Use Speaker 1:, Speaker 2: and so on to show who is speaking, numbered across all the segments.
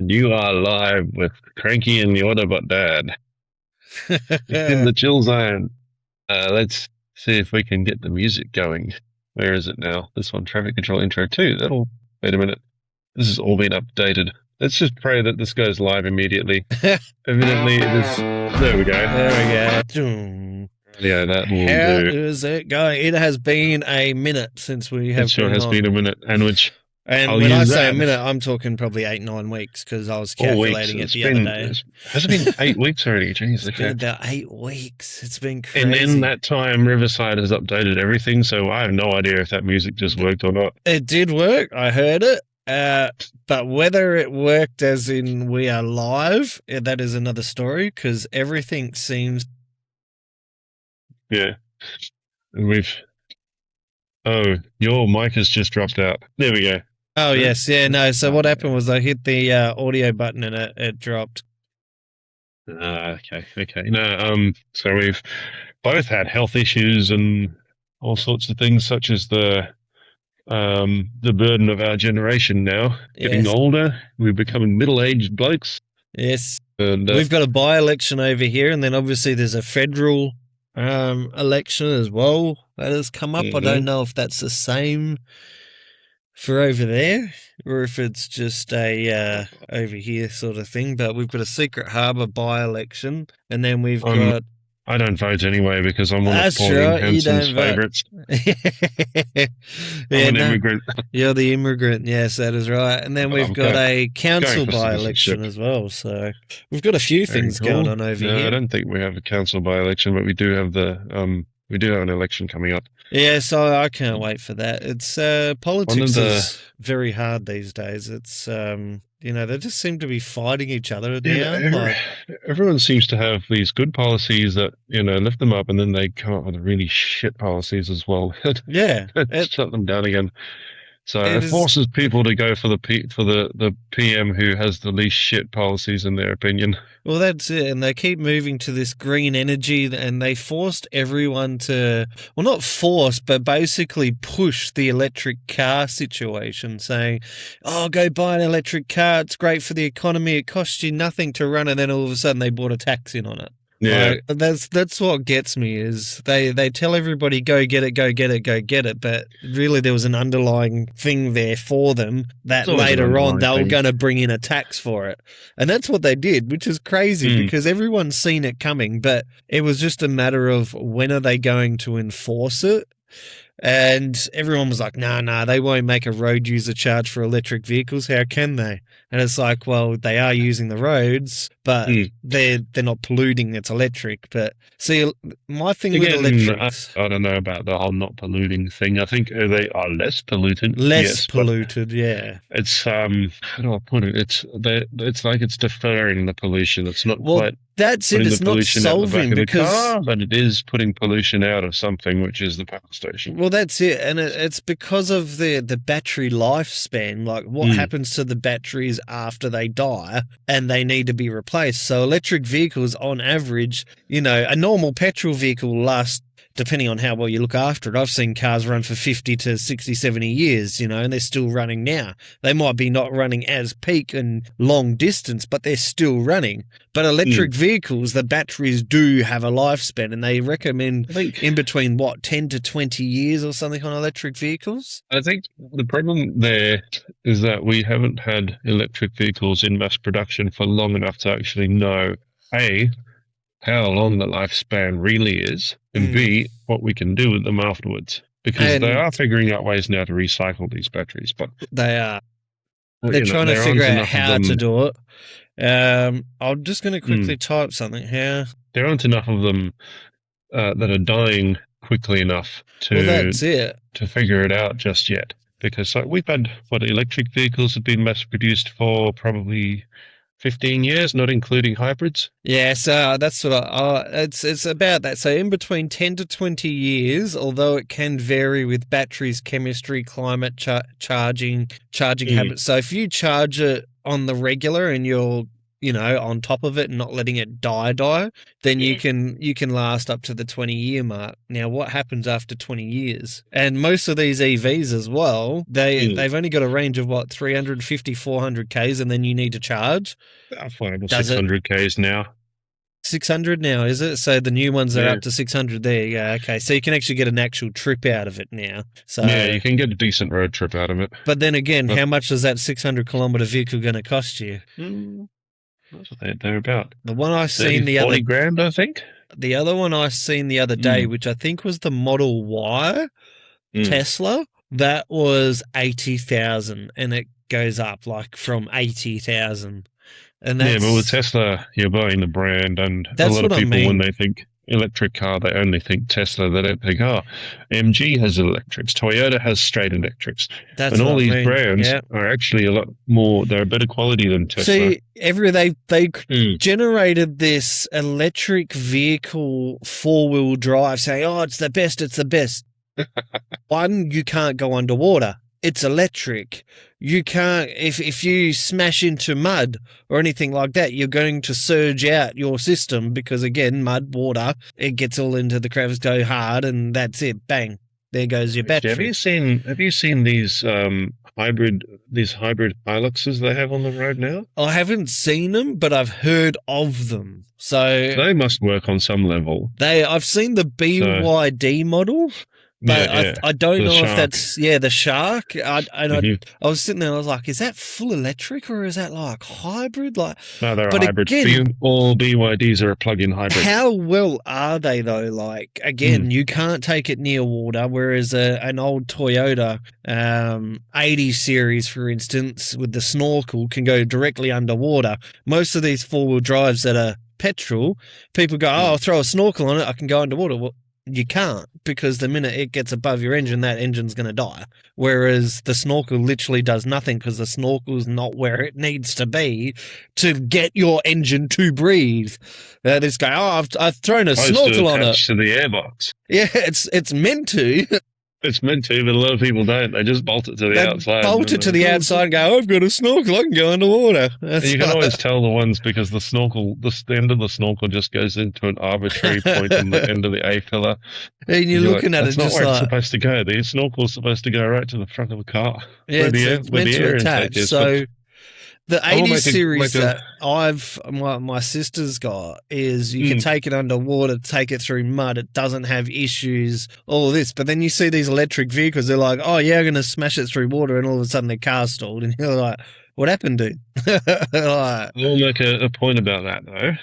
Speaker 1: You are live with Cranky and the Autobot Dad in the chill zone. Let's see if we can get the music going. Where is it now? This one, traffic control intro 2. Wait a minute. This has all been updated. Let's just pray that this goes live immediately. Evidently, it is. There we go.
Speaker 2: There we go.
Speaker 1: Yeah, that will
Speaker 2: How
Speaker 1: do.
Speaker 2: is it going? It has been a minute since we have
Speaker 1: It sure
Speaker 2: been
Speaker 1: has
Speaker 2: on.
Speaker 1: been a minute, and which
Speaker 2: And
Speaker 1: I'll
Speaker 2: when I
Speaker 1: use
Speaker 2: say
Speaker 1: that.
Speaker 2: a minute, I'm talking probably 8-9 weeks because I was
Speaker 1: 4 weeks.
Speaker 2: calculating it
Speaker 1: It's
Speaker 2: the
Speaker 1: been,
Speaker 2: other day.
Speaker 1: has it been 8 weeks already? Jeez,
Speaker 2: It's been about 8 weeks. It's been
Speaker 1: And
Speaker 2: crazy.
Speaker 1: in that time, Riverside has updated everything, so I have no idea if that music just worked or not.
Speaker 2: It did work. I heard it. But whether it worked as in we are live, that is another story because everything seems.
Speaker 1: Yeah. And Oh, your mic has just dropped out. There we go.
Speaker 2: Oh, yes. Yeah, no. So what happened was I hit the audio button and it dropped.
Speaker 1: Okay. No, so we've both had health issues and all sorts of things, such as the burden of our generation now. Getting
Speaker 2: Yes.
Speaker 1: older, we're becoming middle-aged blokes.
Speaker 2: Yes.
Speaker 1: And
Speaker 2: We've got a by-election over here, and then obviously there's a federal election as well that has come up. I don't know if that's the same for over there or if it's just a over here sort of thing, but we've got a Secret Harbour by-election, and then we've got...
Speaker 1: I don't vote anyway because I'm one of
Speaker 2: That's
Speaker 1: Pauline
Speaker 2: right, you
Speaker 1: Hanson's
Speaker 2: don't vote.
Speaker 1: favourites.
Speaker 2: Yeah,
Speaker 1: I'm an immigrant.
Speaker 2: You're the immigrant, yes, that is right. And then we've got a council
Speaker 1: for
Speaker 2: by-election as well, so we've got a few things going on over
Speaker 1: No,
Speaker 2: here.
Speaker 1: I don't think we have a council by-election, but we do have an election coming up.
Speaker 2: Yeah, so I can't wait for that. It's politics is very hard these days. It's they just seem to be fighting each other now.
Speaker 1: Everyone seems to have these good policies that lift them up, and then they come up with really shit policies as well.
Speaker 2: Yeah,
Speaker 1: shut them down again. So it forces people to go for the PM who has the least shit policies in their opinion.
Speaker 2: Well, that's it. And they keep moving to this green energy, and they forced everyone to, well, not force, but basically push the electric car situation, saying, oh, go buy an electric car. It's great for the economy. It costs you nothing to run. And then all of a sudden they bought a tax in on it.
Speaker 1: Yeah,
Speaker 2: that's what gets me is they tell everybody go get it, but really there was an underlying thing there for them that later on they were going to bring in a tax for it, and that's what they did, which is crazy because everyone's seen it coming, but it was just a matter of when are they going to enforce it. And everyone was like, nah, they won't make a road user charge for electric vehicles. How can they? And it's like, well, they are using the roads, but they're not polluting. It's electric. But see, my thing with electrics...
Speaker 1: I don't know about the whole not polluting thing. I think they are less pollutant.
Speaker 2: Less polluted, yeah.
Speaker 1: It's, how do I put it? It's like it's deferring the pollution. It's not quite...
Speaker 2: That's it. It's not solving because,
Speaker 1: but it is putting pollution out of something, which is the power station.
Speaker 2: Well, that's it, and it's because of the battery lifespan. Like, what happens to the batteries after they die, and they need to be replaced. So, electric vehicles, on average, a normal petrol vehicle lasts, depending on how well you look after it. I've seen cars run for 50 to 60, 70 years, and they're still running now. They might be not running as peak and long distance, but they're still running. But electric vehicles, the batteries do have a lifespan, and they recommend in between, 10 to 20 years or something on electric vehicles?
Speaker 1: I think the problem there is that we haven't had electric vehicles in mass production for long enough to actually know, A, how long the lifespan really is, and B, what we can do with them afterwards. Because they are figuring out ways now to recycle these batteries, but
Speaker 2: they are. They're trying to figure out how to do it. I'm just going to quickly type something here.
Speaker 1: There aren't enough of them that are dying quickly enough to figure it out just yet. Because we've had electric vehicles have been mass produced for probably 15 years, not including hybrids.
Speaker 2: Yeah, so that's what it's about that. So in between 10 to 20 years, although it can vary with batteries, chemistry, climate, charging habits. So if you charge it on the regular and you're on top of it and not letting it die, then you can last up to the 20-year mark. Now, what happens after 20 years? And most of these EVs as well, they've only got a range of 350, 400 Ks, and then you need to charge.
Speaker 1: 600 Ks now.
Speaker 2: 600 now, is it? So the new ones are up to 600 there. Yeah, okay. So you can actually get an actual trip out of it now. So
Speaker 1: yeah, you can get a decent road trip out of it.
Speaker 2: But then again, how much is that 600-kilometer vehicle going to cost you?
Speaker 1: That's what they're about.
Speaker 2: The one I seen the other
Speaker 1: $40,000, I think.
Speaker 2: The other one I seen the other day, which I think was the Model Y Tesla, that was 80,000, and it goes up from 80,000. And that's,
Speaker 1: but with Tesla, you're buying the brand, and a lot of people, when they think electric car, they only think Tesla. They don't think, MG has electrics, Toyota has straight electrics. And all these brands are actually a lot more, they're a better quality than Tesla.
Speaker 2: See, they generated this electric vehicle 4-wheel drive saying, it's the best. One, you can't go underwater. It's electric. You can't, if you smash into mud or anything like that, you're going to surge out your system because, again, mud, water, it gets all into the crevice, go hard, and that's it. Bang. There goes your battery.
Speaker 1: Have you seen these hybrid Hiluxes they have on the road now?
Speaker 2: I haven't seen them, but I've heard of them. So
Speaker 1: they must work on some level.
Speaker 2: I've seen the BYD model. But I don't know if that's the Shark. I was sitting there, I was like, is that full electric or is that like hybrid? No,
Speaker 1: they're hybrid. Again, all BYDs are a plug-in hybrid.
Speaker 2: How well are they though? Like, again, you can't take it near water, whereas an old Toyota 80 series, for instance, with the snorkel can go directly underwater. Most of these 4-wheel drives that are petrol, people go, I'll throw a snorkel on it, I can go underwater. Well, you can't, because the minute it gets above your engine, that engine's going to die. Whereas the snorkel literally does nothing because the snorkel's not where it needs to be to get your engine to breathe. This guy, I've thrown a snorkel on it.
Speaker 1: To the airbox.
Speaker 2: Yeah, it's meant to.
Speaker 1: It's meant to, but a lot of people don't. They just bolt it to the outside.
Speaker 2: Bolt it to the outside and go, I've got a snorkel, I can go underwater.
Speaker 1: You can always tell the ones because the snorkel, the end of the snorkel just goes into an arbitrary point in the end of the A-pillar.
Speaker 2: And you're looking at it just like...
Speaker 1: That's not where it's supposed to go. The snorkel's supposed to go right to the front of the car.
Speaker 2: Yeah, it's meant to attach. So... The 80 series that my sister's got is you can take it underwater, take it through mud. It doesn't have issues, all of this. But then you see these electric vehicles, they're like, I'm going to smash it through water, and all of a sudden their car's stalled. And you're like, what happened, dude?
Speaker 1: I'll make a point about that, though.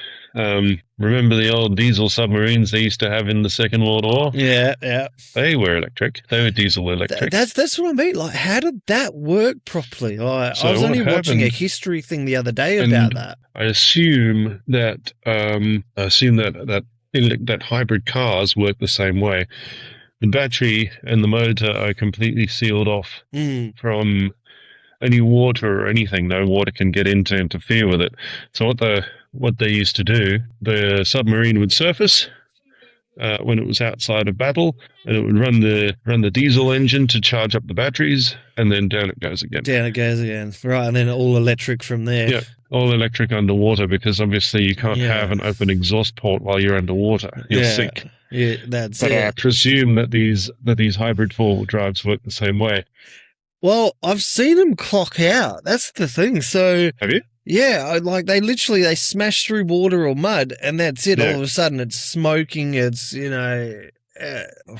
Speaker 1: Remember the old diesel submarines they used to have in the Second World War?
Speaker 2: Yeah.
Speaker 1: They were electric. They were diesel electric.
Speaker 2: That's what I mean. Like, how did that work properly? I was only watching a history thing the other day about that.
Speaker 1: I assume that that hybrid cars work the same way. The battery and the motor are completely sealed off from any water or anything. No water can get in to interfere with it. So what they used to do, the submarine would surface when it was outside of battle, and it would run the diesel engine to charge up the batteries, and then down it goes again.
Speaker 2: Right, and then all electric from there.
Speaker 1: Yeah, all electric underwater, because obviously you can't have an open exhaust port while you're underwater. You'll sink.
Speaker 2: Yeah, that's
Speaker 1: it. But I presume that these hybrid 4-wheel drives work the same way.
Speaker 2: Well, I've seen them clock out. That's the thing. So
Speaker 1: have you?
Speaker 2: Yeah, like they smash through water or mud, and that's it. Yeah. All of a sudden, it's smoking. It's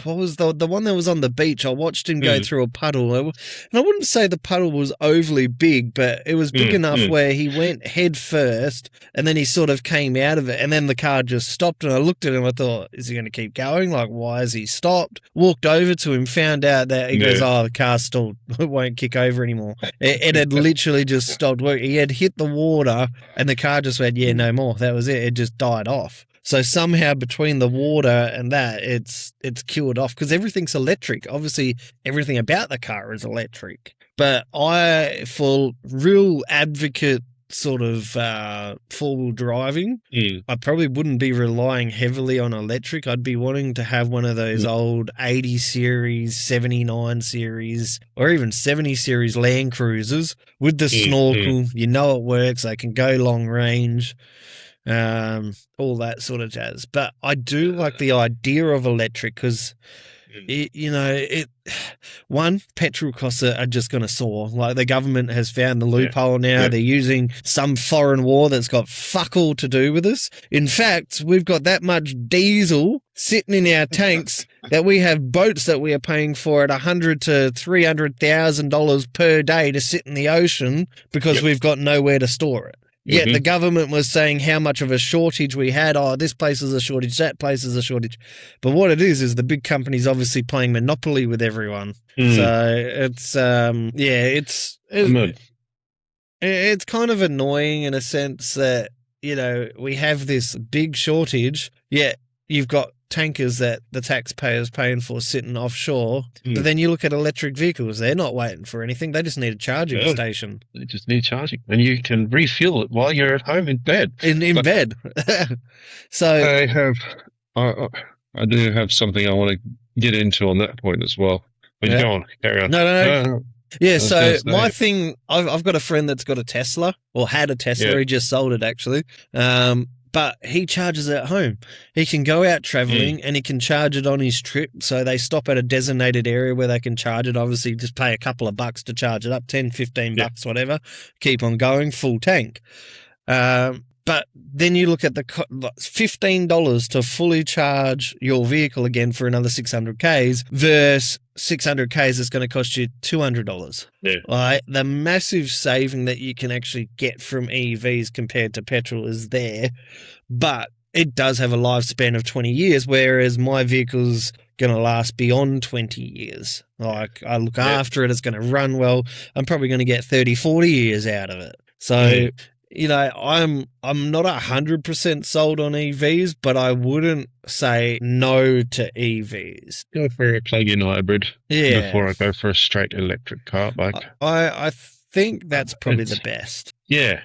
Speaker 2: what was the one that was on the beach? I watched him go through a puddle, and I wouldn't say the puddle was overly big, but it was big enough where he went head first, and then he sort of came out of it, and then the car just stopped. And I looked at him, I thought, is he going to keep going? Like, why has he stopped? Walked over to him, found out that he goes, the car's stalled. It won't kick over anymore. It had literally just stopped working. He had hit the water, and the car just went, no more. That was it. It just died off. So somehow between the water and that, it's killed off because everything's electric. Obviously, everything about the car is electric. But for real advocate sort of four-wheel driving,
Speaker 1: Mm.
Speaker 2: I probably wouldn't be relying heavily on electric. I'd be wanting to have one of those old 80 series, 79 series, or even 70 series Land Cruisers with the snorkel. You know it works. They can go long range, all that sort of jazz. But I do like the idea of electric because one, petrol costs are just going to soar. Like, the government has found the loophole now. Yeah. They're using some foreign war that's got fuck all to do with us. In fact, we've got that much diesel sitting in our tanks that we have boats that we are paying for at $100,000 to $300,000 per day to sit in the ocean because we've got nowhere to store it. Yet the government was saying how much of a shortage we had. Oh, this place is a shortage, that place is a shortage. But what it is the big companies obviously playing monopoly with everyone. So it's kind of annoying in a sense that, we have this big shortage, yet you've got tankers that the taxpayers paying for sitting offshore. But then you look at electric vehicles, they're not waiting for anything. They just need a charging station.
Speaker 1: They just need charging. And you can refuel it while you're at home in bed.
Speaker 2: In bed. So
Speaker 1: I do have something I want to get into on that point as well. But go on, carry on.
Speaker 2: No. Yeah, so my thing, I've got a friend that's got a Tesla, or had a Tesla. Yeah. He just sold it, actually. But he charges it at home. He can go out traveling and he can charge it on his trip. So they stop at a designated area where they can charge it. Obviously, just pay a couple of bucks to charge it up, 10, 15 bucks, whatever. Keep on going, full tank. But then you look at the $15 to fully charge your vehicle again for another 600 Ks versus 600 Ks is going to cost you $200. Yeah. Right? The massive saving that you can actually get from EVs compared to petrol is there, but it does have a lifespan of 20 years, whereas my vehicle's going to last beyond 20 years. Like, I look after it, it's going to run well. I'm probably going to get 30, 40 years out of it. So... I'm not 100% sold on EVs, but I wouldn't say no to EVs.
Speaker 1: Go for a plug-in hybrid before I go for a straight electric car.
Speaker 2: I think that's probably the best.
Speaker 1: Yeah.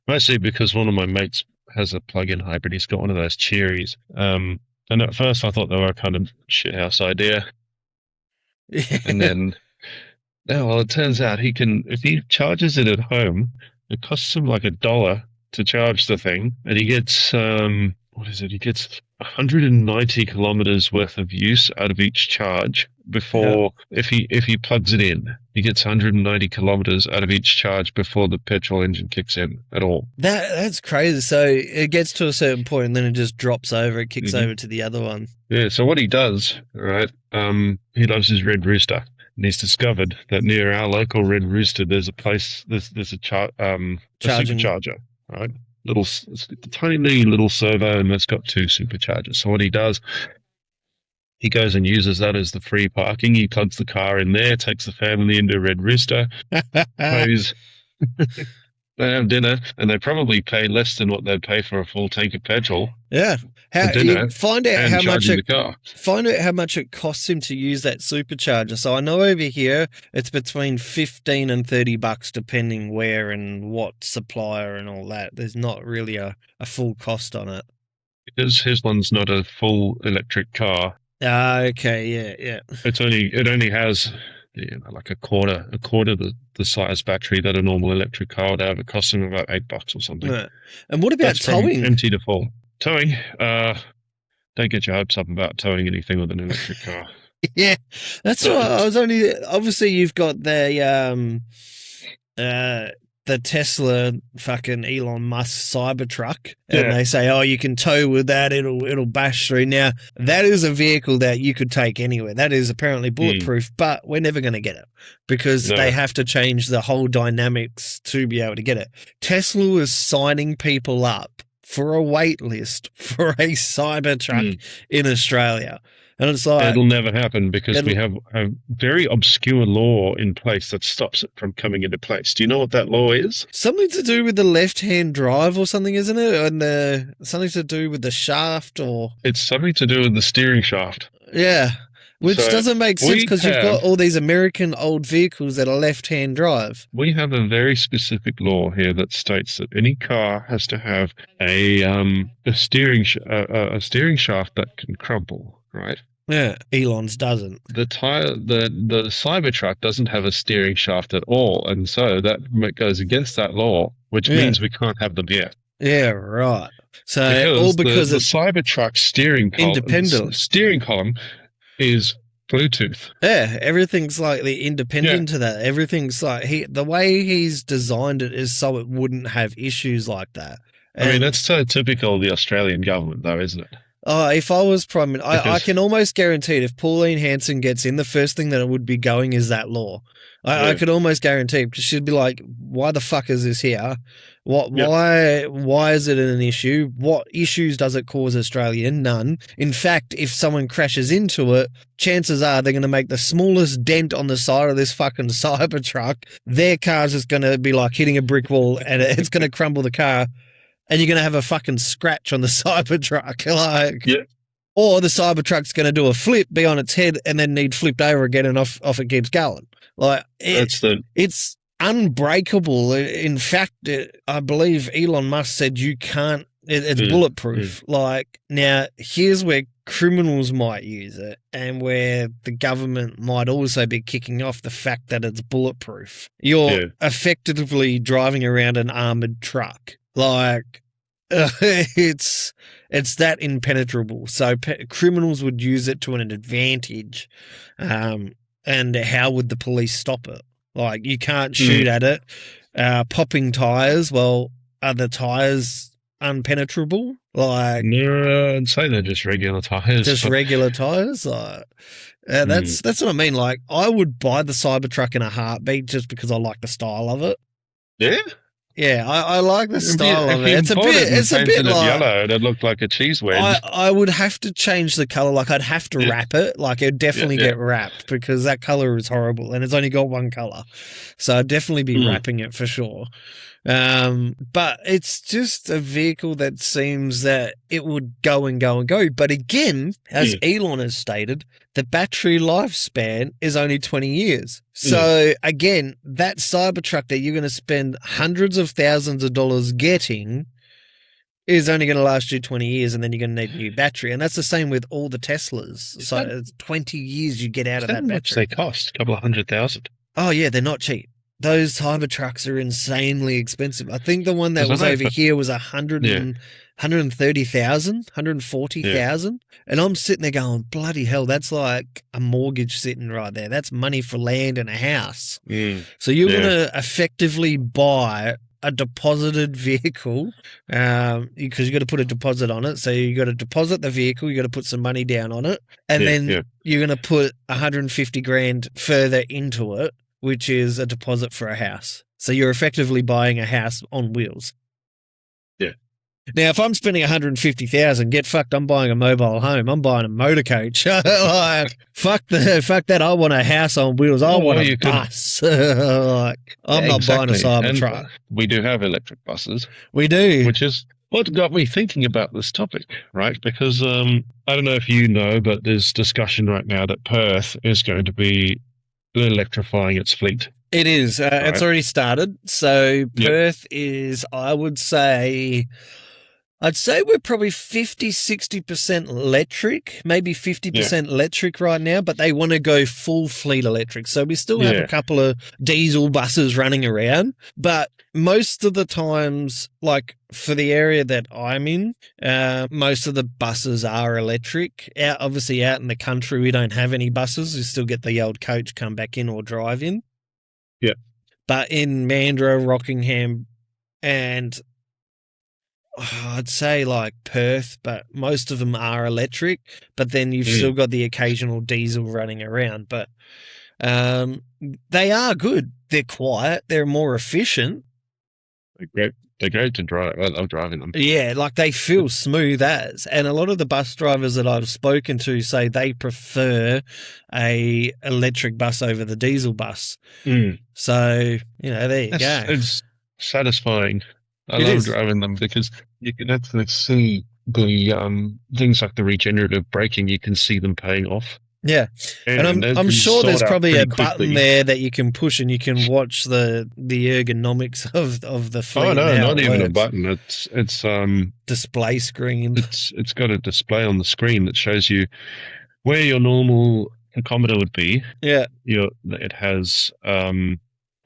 Speaker 1: Mostly because one of my mates has a plug-in hybrid. He's got one of those Cheries. And at first I thought they were a kind of shithouse idea. And then, it turns out if he charges it at home, it costs him like $1 to charge the thing, and he gets He gets 190 kilometers worth of use out of each charge before if he plugs it in. He gets 190 kilometers out of each charge before the petrol engine kicks in at all.
Speaker 2: That's crazy. So it gets to a certain point and then it just drops over. It kicks over to the other one.
Speaker 1: Yeah. So what he does, right? He loves his Red Rooster. And he's discovered that near our local Red Rooster, there's a place, there's a supercharger, right? Tiny little servo, and it's got 2 superchargers. So what he does, he goes and uses that as the free parking. He plugs the car in there, takes the family into Red Rooster, pays. They have dinner, and they probably pay less than what they'd pay for a full tank of petrol.
Speaker 2: Yeah. Find out how much it costs him to use that supercharger. So I know over here it's between $15 and $30 depending where and what supplier and all that. There's not really a full cost on it.
Speaker 1: Because his one's not a full electric car.
Speaker 2: Okay, yeah.
Speaker 1: It only has like a quarter the size battery that a normal electric car would have. It costs him about $8 or something.
Speaker 2: Right. And what about towing?
Speaker 1: Empty to full. Towing, don't get your hopes up about towing anything with an electric car.
Speaker 2: Yeah, that's what I was only. Obviously, you've got the Tesla fucking Elon Musk Cybertruck, and they say, oh, you can tow with that. It'll bash through. Now, that is a vehicle that you could take anywhere. That is apparently bulletproof, but we're never going to get it because they have to change the whole dynamics to be able to get it. Tesla was signing people up for a wait list for a Cybertruck in Australia. And it's like,
Speaker 1: it'll never happen because we have a very obscure law in place that stops it from coming into place. Do you know what that law is?
Speaker 2: Something to do with the left-hand drive or something, isn't it? And something to do with the shaft or...
Speaker 1: It's something to do with the steering shaft.
Speaker 2: Yeah. Which
Speaker 1: So
Speaker 2: doesn't make sense
Speaker 1: we
Speaker 2: because you've got
Speaker 1: have
Speaker 2: all these American old vehicles that are left-hand drive.
Speaker 1: we have a very specific law here that states that any car has to have a steering shaft that can crumple, right?
Speaker 2: Yeah, Elon's doesn't.
Speaker 1: The Cybertruck doesn't have a steering shaft at all, and so that goes against that law, which
Speaker 2: Yeah,
Speaker 1: means we can't have them yet.
Speaker 2: yeah, right. So all
Speaker 1: Because
Speaker 2: because
Speaker 1: the
Speaker 2: it's
Speaker 1: Cybertruck
Speaker 2: independent.
Speaker 1: steering column is Bluetooth.
Speaker 2: Yeah, everything's like the
Speaker 1: Yeah,
Speaker 2: independent to that. Everything's like the way he's designed it is so it wouldn't have issues like that.
Speaker 1: I mean
Speaker 2: And
Speaker 1: that's so typical of the Australian government, though, isn't it?
Speaker 2: if I was prime minister, I
Speaker 1: Because
Speaker 2: can almost guarantee it. If Pauline Hanson gets in, the first thing that it would be going is that law. I
Speaker 1: yeah,
Speaker 2: could almost guarantee it because she'd be like, "Why the fuck is this here? What?
Speaker 1: yeah,
Speaker 2: Why is it an issue? What issues does it cause Australia? None. In fact, if someone crashes into it, chances are they're going to make the smallest dent on the side of this fucking Cybertruck. Their car's just going to be like hitting a brick wall, and it's going to crumble the car." And you're going to have a fucking scratch on the Cybertruck. Like,
Speaker 1: yeah.
Speaker 2: or the Cybertruck's going to do a flip, be on its head, and then need flipped over again, and off it keeps going. Like,
Speaker 1: That's the
Speaker 2: it's unbreakable. In fact, I believe Elon Musk said you can't, it's bulletproof. Like, now, here's where criminals might use it and where the government might also be kicking off the fact that it's bulletproof. You're effectively driving around an armored truck. Like, it's that impenetrable. So criminals would use it to an advantage. And how would the police stop it? Like, you can't shoot at it. Popping tires. Well, are the tires unpenetrable? Like,
Speaker 1: no, I'd say they're just regular tires.
Speaker 2: just regular tires. Like, that's what I mean. Like, I would buy the Cybertruck in a heartbeat just because I like the style of it.
Speaker 1: Yeah.
Speaker 2: Yeah, I like the style of it.
Speaker 1: It's a bit
Speaker 2: like
Speaker 1: yellow, and it looked like a cheese wedge.
Speaker 2: I would have to change the color. Like, I'd have to wrap it. Like, it'd definitely get wrapped because that color is horrible, and it's only got one color. So I'd definitely be wrapping it for sure. But it's just a vehicle that seems that it would go and go and go. But again, as Elon has stated, the battery lifespan is only 20 years. So again, that Cybertruck that you're going to spend hundreds of thousands of dollars getting is only going to last you 20 years, and then you're going to need a new battery. And that's the same with all the Teslas. So it's 20 years you get out of that battery. How
Speaker 1: much they cost? A couple of $100,000.
Speaker 2: Oh, yeah, they're not cheap. Those Cybertrucks are insanely expensive. I think the one that was over here was 130,000, 140,000. And I'm sitting there going, bloody hell, that's like a mortgage sitting right there. That's money for land and a house. So you're going to effectively buy a deposited vehicle because you got to put a deposit on it. So you got to deposit the vehicle, you got to put some money down on it, and then you're going to put 150 grand further into it, which is a deposit for a house. So you're effectively buying a house on wheels.
Speaker 1: Yeah.
Speaker 2: Now, if I'm spending 150,000, get fucked. I'm buying a mobile home. I'm buying a motor coach. Like, fuck that. I want a house on wheels. I want a bus. Like, I'm not buying a Cybertruck.
Speaker 1: And we do have electric buses.
Speaker 2: We do.
Speaker 1: Which is what got me thinking about this topic, right? Because I don't know if you know, but there's discussion right now that Perth is going to be electrifying its fleet.
Speaker 2: It is. It's already started. So Perth is, I'd say we're probably 50, 60% electric, maybe 50% electric right now, but they want to go full fleet electric. So we still have a couple of diesel buses running around, but most of the times, like for the area that I'm in, most of the buses are electric. Obviously out in the country, we don't have any buses. We still get the old coach come back in or drive in.
Speaker 1: Yeah.
Speaker 2: But in Mandurah, Rockingham, and I'd say like Perth, but most of them are electric, but then you've still got the occasional diesel running around. But they are good. They're quiet. They're more efficient.
Speaker 1: They're great to drive. I love driving them.
Speaker 2: Yeah, like they feel smooth as. And a lot of the bus drivers that I've spoken to say they prefer a electric bus over the diesel bus. So, there you go.
Speaker 1: It's satisfying. I love driving them because you can actually see the things like the regenerative braking. You can see them paying off.
Speaker 2: Yeah, and
Speaker 1: and
Speaker 2: I'm sure
Speaker 1: sold
Speaker 2: there's
Speaker 1: out
Speaker 2: probably
Speaker 1: pretty
Speaker 2: a button
Speaker 1: quickly.
Speaker 2: there that you can push and you can watch the ergonomics of the
Speaker 1: Oh
Speaker 2: fleet and
Speaker 1: no,
Speaker 2: how
Speaker 1: not
Speaker 2: it
Speaker 1: even a
Speaker 2: works.
Speaker 1: button.
Speaker 2: Display screen.
Speaker 1: It's got a display on the screen that shows you where your normal tachometer would be.
Speaker 2: Yeah.
Speaker 1: It has a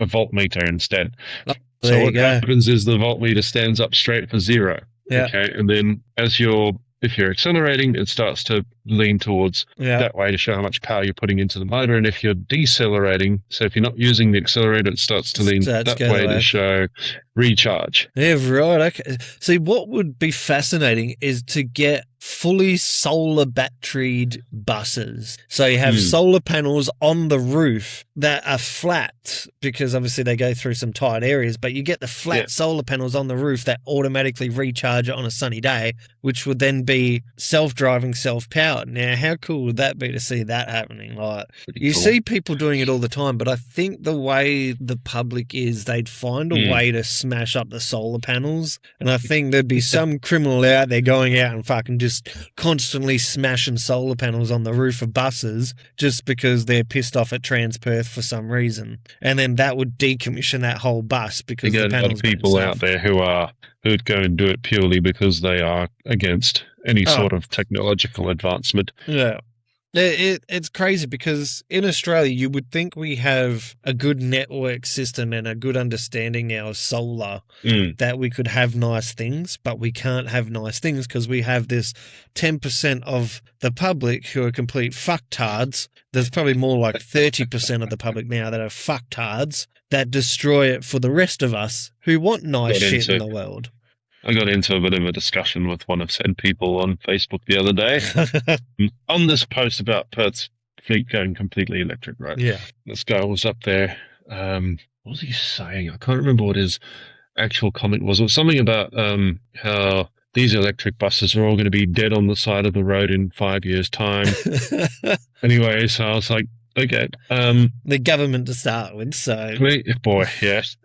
Speaker 1: voltmeter instead.
Speaker 2: Oh,
Speaker 1: So
Speaker 2: there you
Speaker 1: what
Speaker 2: go.
Speaker 1: happens is the voltmeter stands up straight for zero.
Speaker 2: Yeah.
Speaker 1: Okay, and then if you're accelerating, it starts to lean towards
Speaker 2: Yeah.
Speaker 1: that way to show how much power you're putting into the motor. And if you're decelerating, so if you're not using the accelerator, it starts to lean
Speaker 2: That's
Speaker 1: that
Speaker 2: go
Speaker 1: way to
Speaker 2: away.
Speaker 1: show recharge.
Speaker 2: Yeah, right. Okay. See, what would be fascinating is to get fully solar batteried buses. So you have solar panels on the roof that are flat because obviously they go through some tight areas, but you get the flat solar panels on the roof that automatically recharge on a sunny day, which would then be self-driving, self-powered. Now, how cool would that be to see that happening? Like, you see people doing it all the time, but I think the way the public is, they'd find a way to smash up the solar panels, and I think there'd be some criminal out there going out and fucking just constantly smashing solar panels on the roof of buses just because they're pissed off at Transperth for some reason, and then that would decommission that whole bus because the panels.
Speaker 1: A lot of people out there who'd go and do it purely because they are against any sort of technological advancement.
Speaker 2: Yeah. It's crazy because in Australia, you would think we have a good network system and a good understanding now of solar that we could have nice things, but we can't have nice things because we have this 10% of the public who are complete fucktards. There's probably more like 30% of the public now that are fucktards that destroy it for the rest of us who want nice shit in the world.
Speaker 1: I got into a bit of a discussion with one of said people on Facebook the other day on this post about Perth's fleet going completely electric, right?
Speaker 2: Yeah.
Speaker 1: This guy was up there. What was he saying? I can't remember what his actual comment was. It was something about how these electric buses are all going to be dead on the side of the road in 5 years' time. Anyway, so I was like, okay.
Speaker 2: The government to start with, so.
Speaker 1: Boy, yes.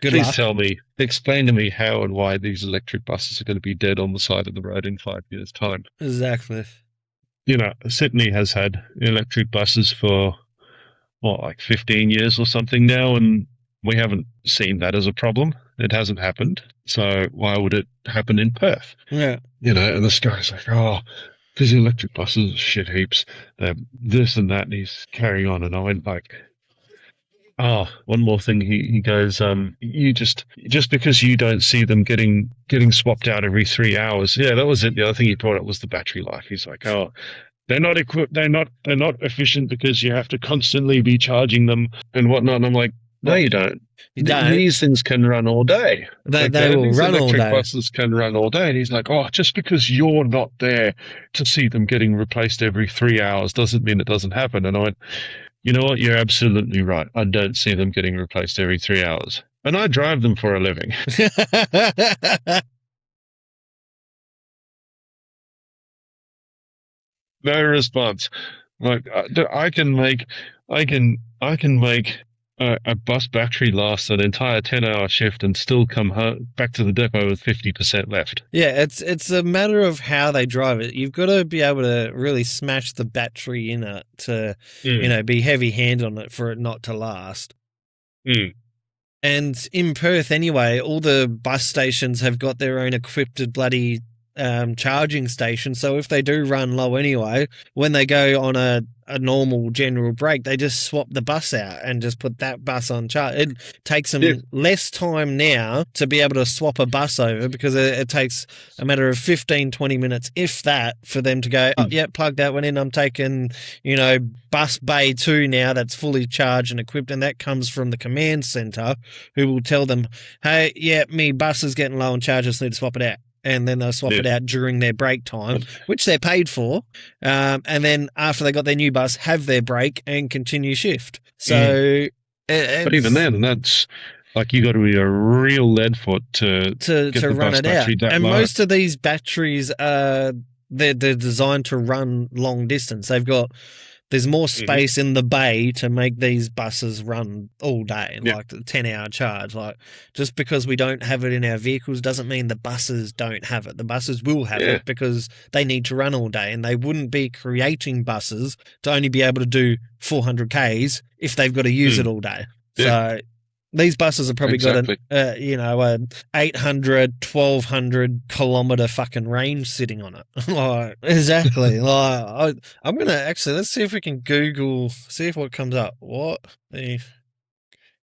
Speaker 1: Please
Speaker 2: luck.
Speaker 1: explain to me how and why these electric buses are going to be dead on the side of the road in 5 years' time.
Speaker 2: Exactly.
Speaker 1: You know, Sydney has had electric buses for, like 15 years or something now, and we haven't seen that as a problem. It hasn't happened. So why would it happen in Perth?
Speaker 2: Yeah.
Speaker 1: You know, and this guy's like, oh, because the electric buses are shit heaps. They're this and that, and he's carrying on. And I went like, one more thing. He goes, you just because you don't see them getting swapped out every 3 hours. Yeah, that was it. The other thing he brought up was the battery life. He's like, they're not equipped. They're not efficient because you have to constantly be charging them and whatnot. And I'm like, no, you don't.
Speaker 2: You don't.
Speaker 1: These things can run all day.
Speaker 2: They will run all day.
Speaker 1: Electric buses can run all day. And he's like, just because you're not there to see them getting replaced every 3 hours doesn't mean it doesn't happen. And I went, you know what? You're absolutely right. I don't see them getting replaced every 3 hours. And I drive them for a living. No response. Like I can make a bus battery last an entire 10-hour shift and still come home, back to the depot with 50% left.
Speaker 2: Yeah, it's a matter of how they drive it. You've got to be able to really smash the battery in it to, be heavy-handed on it for it not to last. And in Perth anyway, all the bus stations have got their own equipped bloody charging station. So if they do run low anyway, when they go on a normal general break, they just swap the bus out and just put that bus on charge. It takes them less time now to be able to swap a bus over because it takes a matter of 15, 20 minutes, if that, for them to go, plug that one in. I'm taking, bus bay 2 now that's fully charged and equipped. And that comes from the command center who will tell them, hey, me bus is getting low on charge, just need to swap it out. And then they'll swap it out during their break time, which they're paid for. And then after they got their new bus, have their break and continue shift. So,
Speaker 1: but even then, that's like you got to be a real lead foot to
Speaker 2: run it out. And most of these batteries they're designed to run long distance. They've got There's more space in the bay to make these buses run all day,
Speaker 1: Yeah.
Speaker 2: like the 10-hour charge. Like, just because we don't have it in our vehicles doesn't mean the buses don't have it. The buses will have it because they need to run all day, and they wouldn't be creating buses to only be able to do 400 Ks if they've got to use it all day. So these buses have probably got an 800, 1200 kilometer fucking range sitting on it. Like, exactly. Like, I'm going to actually, let's see if we can Google, see if what comes up. What the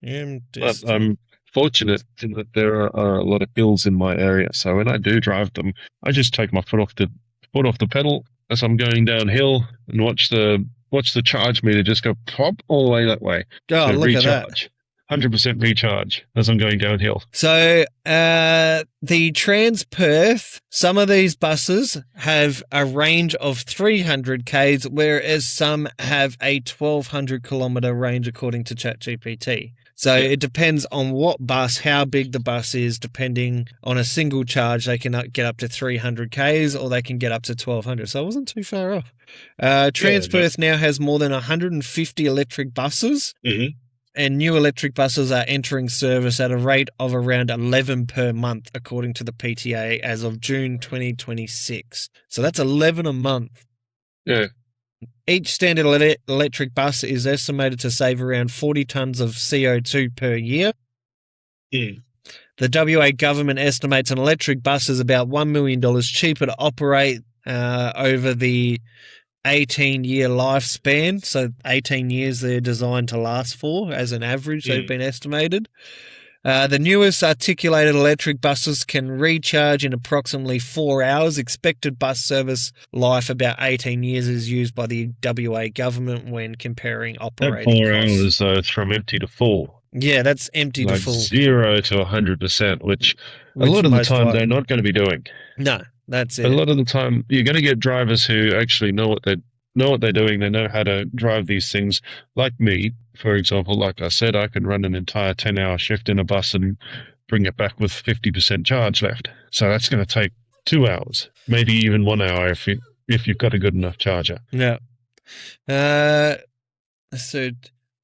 Speaker 1: But I'm fortunate in that there are a lot of hills in my area. So when I do drive them, I just take my foot off the pedal as I'm going downhill and watch the charge meter just go pop all the way that way.
Speaker 2: Oh, look
Speaker 1: recharge.
Speaker 2: at that.
Speaker 1: 100% recharge as I'm going downhill.
Speaker 2: So the Trans-Perth, some of these buses have a range of 300 Ks, whereas some have a 1,200 kilometer range according to ChatGPT. So it depends on what bus, how big the bus is, depending on a single charge, they can get up to 300 Ks or they can get up to 1,200. So I wasn't too far off. Trans-Perth now has more than 150 electric buses. And new electric buses are entering service at a rate of around 11 per month, according to the PTA, as of June 2026. So that's 11 a month.
Speaker 1: Yeah.
Speaker 2: Each standard electric bus is estimated to save around 40 tonnes of CO2 per year. The WA government estimates an electric bus is about $1 million cheaper to operate over the 18-year lifespan. So 18 years they're designed to last for as an average, they've been estimated. The newest articulated electric buses can recharge in approximately 4 hours. Expected bus service life about 18 years is used by the WA government when comparing operating
Speaker 1: that 4
Speaker 2: costs.
Speaker 1: hours, though, it's from empty to full.
Speaker 2: Yeah, that's empty to full.
Speaker 1: 0 to 100%, which a lot of the time they're not going to be doing.
Speaker 2: No, that's it.
Speaker 1: A lot of the time you're going to get drivers who actually know what they're doing. They know how to drive these things. Like me, for example, like I said, I can run an entire 10-hour shift in a bus and bring it back with 50% charge left. So that's going to take 2 hours, maybe even 1 hour if you've got a good enough charger.
Speaker 2: Yeah. So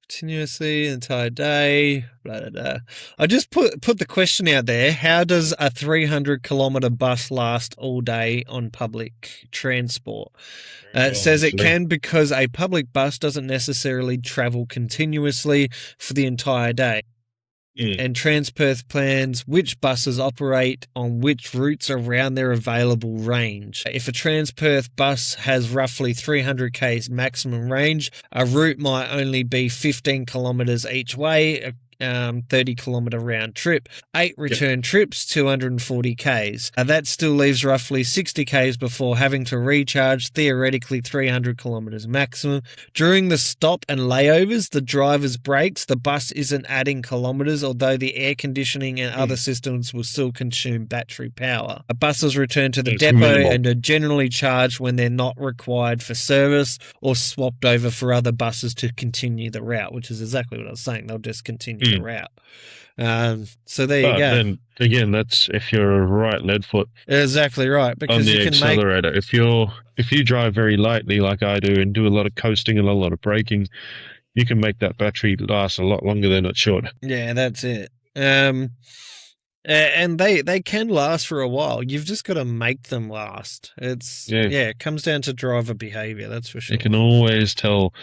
Speaker 2: continuously, entire day, blah, blah, blah. I just put the question out there. How does a 300 kilometer bus last all day on public transport? It says it can because a public bus doesn't necessarily travel continuously for the entire day. And Trans-Perth plans which buses operate on which routes around their available range. If a Trans-Perth bus has roughly 300 Ks maximum range, a route might only be 15 kilometres each way, 30 kilometre round trip, 8 return trips, 240 Ks. That still leaves roughly 60 Ks before having to recharge, theoretically 300 kilometres maximum. During the stop and layovers, the driver's breaks, the bus isn't adding kilometres, although the air conditioning and other systems will still consume battery power. Buses return to the depot and are generally charged when they're not required for service or swapped over for other buses to continue the route, which is exactly what I was saying. They'll just continue the route. So there you go.
Speaker 1: Then again, that's if you're a right lead foot.
Speaker 2: Exactly right. Because
Speaker 1: on the
Speaker 2: you can
Speaker 1: accelerator. If you drive very lightly like I do and do a lot of coasting and a lot of braking, you can make that battery last a lot longer than it should.
Speaker 2: Yeah, that's it. And they can last for a while. You've just got to make them last. It comes down to driver behavior, that's for sure.
Speaker 1: You can always tell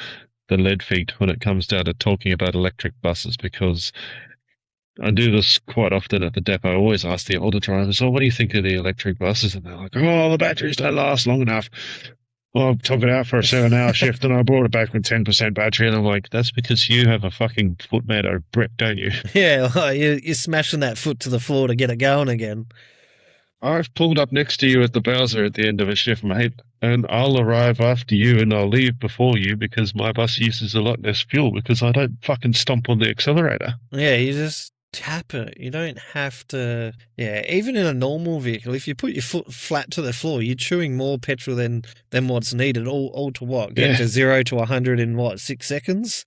Speaker 1: the lead feet when it comes down to talking about electric buses, because I do this quite often at the depot. I always ask the older drivers, what do you think of the electric buses? And they're like, the batteries don't last long enough. Well, I took it out for a 7-hour shift and I brought it back with 10% battery. And I'm like, that's because you have a fucking foot made of brick, don't you?
Speaker 2: Yeah, well, you're smashing that foot to the floor to get it going again.
Speaker 1: I've pulled up next to you at the Bowser at the end of a shift, mate, and I'll arrive after you and I'll leave before you because my bus uses a lot less fuel because I don't fucking stomp on the accelerator.
Speaker 2: Yeah, you just tap it. You don't have to. Yeah, even in a normal vehicle, if you put your foot flat to the floor, you're chewing more petrol than what's needed. All to what? Get to 0 to 100 in 6 seconds?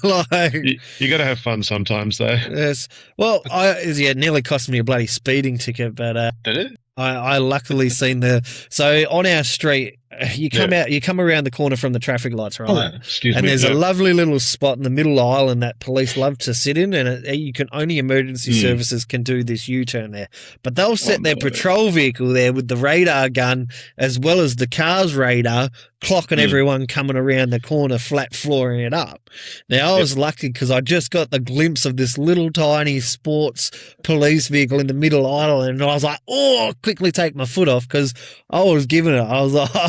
Speaker 2: Like,
Speaker 1: you got to have fun sometimes, though.
Speaker 2: Yes. Well, it nearly cost me a bloody speeding ticket, but
Speaker 1: did it?
Speaker 2: I luckily seen so on our street, you come around the corner from the traffic lights, right?
Speaker 1: Oh, excuse
Speaker 2: and
Speaker 1: me.
Speaker 2: there's a lovely little spot in the middle island that police love to sit in, and you can only emergency services can do this U-turn there. But they'll set their patrol vehicle there with the radar gun as well as the car's radar, clocking everyone coming around the corner, flat flooring it up. Now, I was lucky because I just got the glimpse of this little tiny sports police vehicle in the middle island, and I was like, oh, quickly take my foot off because I was giving it. I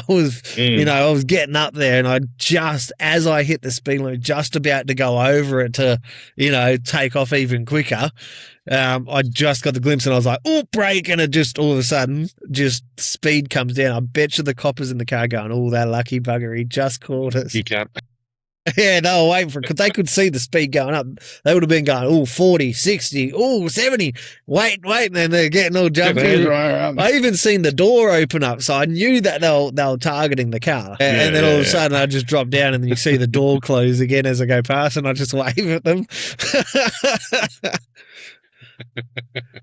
Speaker 2: was getting up there, and I just, as I hit the speed limit, just about to go over it to, take off even quicker. I just got the glimpse and I was like, oh, brake, and it just all of a sudden, just speed comes down. I bet you the coppers in the car going, oh, that lucky bugger, he just caught us.
Speaker 1: You can't.
Speaker 2: Yeah, they were waiting for it because they could see the speed going up. They would have been going, oh, 40, 60, oh, 70. Wait, and then they're getting all jumpy. I even seen the door open up, so I knew that they were targeting the car. And then all of a sudden I just drop down and then you see the door close again as I go past and I just wave at them.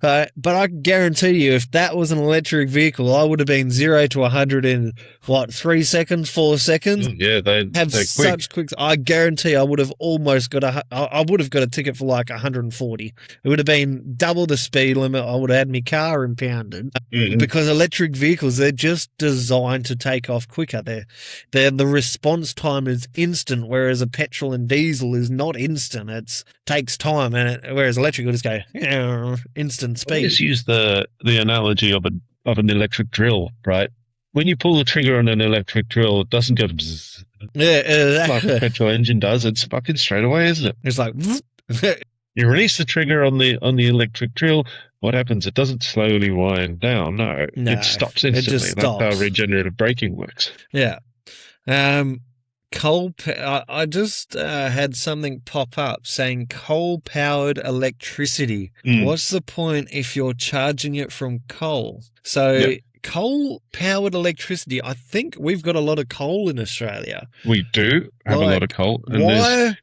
Speaker 2: But I guarantee you, if that was an electric vehicle, I would have been 0 to 100 in 3 seconds, 4 seconds.
Speaker 1: Yeah, they're
Speaker 2: such quick. I guarantee I would have almost got I would have got a ticket for like 140. It would have been double the speed limit. I would have had my car impounded because electric vehicles, they're just designed to take off quicker. The response time is instant, whereas a petrol and diesel is not instant. It takes time, whereas electric will just go instant speed.
Speaker 1: I just use the analogy of an electric drill, right? When you pull the trigger on an electric drill, it doesn't go bzzz.
Speaker 2: Yeah,
Speaker 1: like a petrol engine does. It's fucking straight away, isn't it?
Speaker 2: It's like
Speaker 1: you release the trigger on the electric drill. What happens? It doesn't slowly wind down. No, it stops instantly. It just stops. That's how regenerative braking works.
Speaker 2: Yeah. I just had something pop up saying coal-powered electricity. What's the point if you're charging it from coal? So coal-powered electricity, I think we've got a lot of coal in Australia.
Speaker 1: We do have a lot of coal.
Speaker 2: And why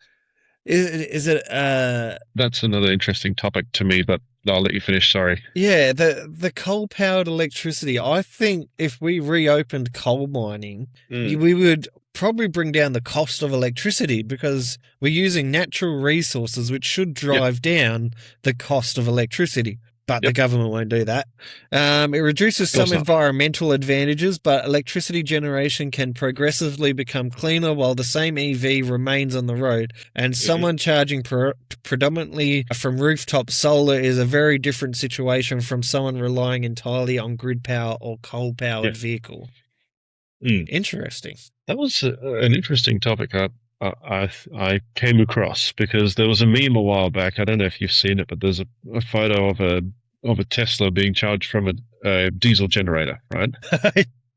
Speaker 2: is it...
Speaker 1: That's another interesting topic to me, but I'll let you finish, sorry.
Speaker 2: Yeah, the coal-powered electricity, I think if we reopened coal mining, we would probably bring down the cost of electricity because we're using natural resources which should drive down the cost of electricity. But the government won't do that. It reduces some environmental advantages, but electricity generation can progressively become cleaner while the same EV remains on the road. And someone charging predominantly from rooftop solar is a very different situation from someone relying entirely on grid power or coal-powered vehicle. Interesting.
Speaker 1: That was an interesting topic I came across because there was a meme a while back. I don't know if you've seen it, but there's a photo of a Tesla being charged from a diesel generator, right?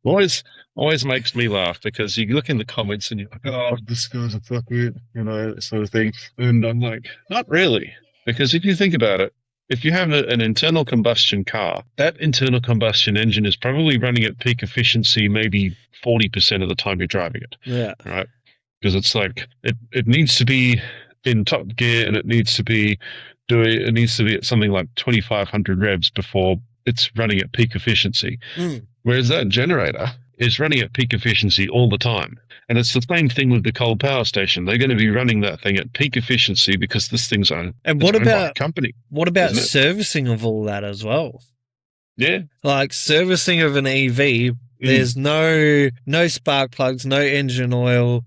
Speaker 1: always makes me laugh because you look in the comments and you're like, oh, this guy's a fuckwit, that sort of thing. And I'm like, not really. Because if you think about it, if you have an internal combustion car, that internal combustion engine is probably running at peak efficiency maybe 40% of the time you're driving it.
Speaker 2: Yeah.
Speaker 1: Right? Because it's like it needs to be in top gear and it needs to be at something like 2,500 revs before it's running at peak efficiency. Whereas that generator is running at peak efficiency all the time. And it's the same thing with the coal power station. They're going to be running that thing at peak efficiency because this thing's owned by a company.
Speaker 2: What about servicing of all that as well?
Speaker 1: Yeah.
Speaker 2: Like servicing of an EV, there's no spark plugs, no engine oil,